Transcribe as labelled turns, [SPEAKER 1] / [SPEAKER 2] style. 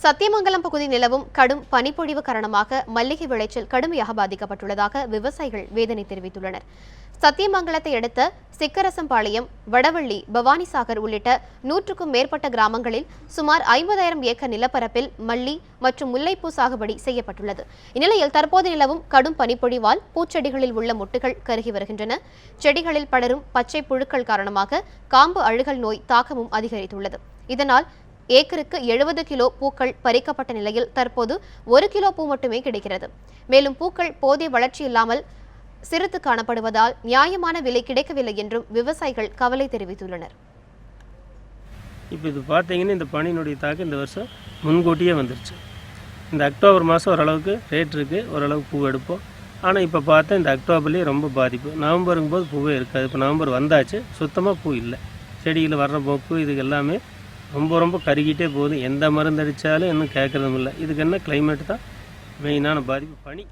[SPEAKER 1] சத்தியமங்கலம் பகுதி நிலவும் கடும் பனிப்பொழிவு காரணமாக மல்லிகை விளைச்சல் கடுமையாக பாதிக்கப்பட்டுள்ளதாக விவசாயிகள் வேதனை தெரிவித்துள்ளனர். சத்தியமங்கலத்தை அடுத்த சிக்கரசம்பாளையம், வடவள்ளி, பவானிசாகர் உள்ளிட்ட 100க்கும் மேற்பட்ட கிராமங்களில் சுமார் 50,000 ஏக்கர் நிலப்பரப்பில் மல்லி மற்றும் முல்லைப்பூ சாகுபடி செய்யப்பட்டுள்ளது. இந்நிலையில் தற்போது நிலவும் கடும் பனிப்பொழிவால் பூச்செடிகளில் உள்ள மொட்டுகள் கருகி வருகின்றன. செடிகளில் படரும் பச்சை புழுக்கள் காரணமாக காம்பு அழுகல் நோய் தாக்கமும் அதிகரித்துள்ளது. இதனால் ஏக்கருக்கு 70 கிலோ பூக்கள் பறிக்கப்பட்ட நிலையில் தற்போது 1 கிலோ பூ மட்டுமே கிடைக்கிறது. மேலும் பூக்கள் போதிய வளர்ச்சி இல்லாமல் சிறுத்து காணப்படுவதால் நியாயமான விலை கிடைக்கவில்லை என்றும் விவசாயிகள் கவலை தெரிவித்துள்ளனர்.
[SPEAKER 2] இப்போ இது பார்த்தீங்கன்னா இந்த பனியினுடைய தாக்கம் இந்த வருஷம் முன்கூட்டியே வந்துருச்சு. இந்த அக்டோபர் மாதம் ஓரளவுக்கு ரேட் இருக்குது, ஓரளவுக்கு பூ எடுப்போம். ஆனால் இப்போ பார்த்தா இந்த அக்டோபர்லேயே ரொம்ப பாதிப்பு. நவம்பருங்கும் போது பூவே இருக்காது. இப்போ நவம்பர் வந்தாச்சு, சுத்தமாக பூ இல்லை. செடியில் வர்ற போக்கு இது எல்லாமே ரொம்ப கருகிட்டே போகுது. எந்த மருந்து அடித்தாலும் இன்னும் கேட்குறதும் இல்லை. இதுக்கு என்ன கிளைமேட் தான் மெயினான பாதிப்பு, பனி.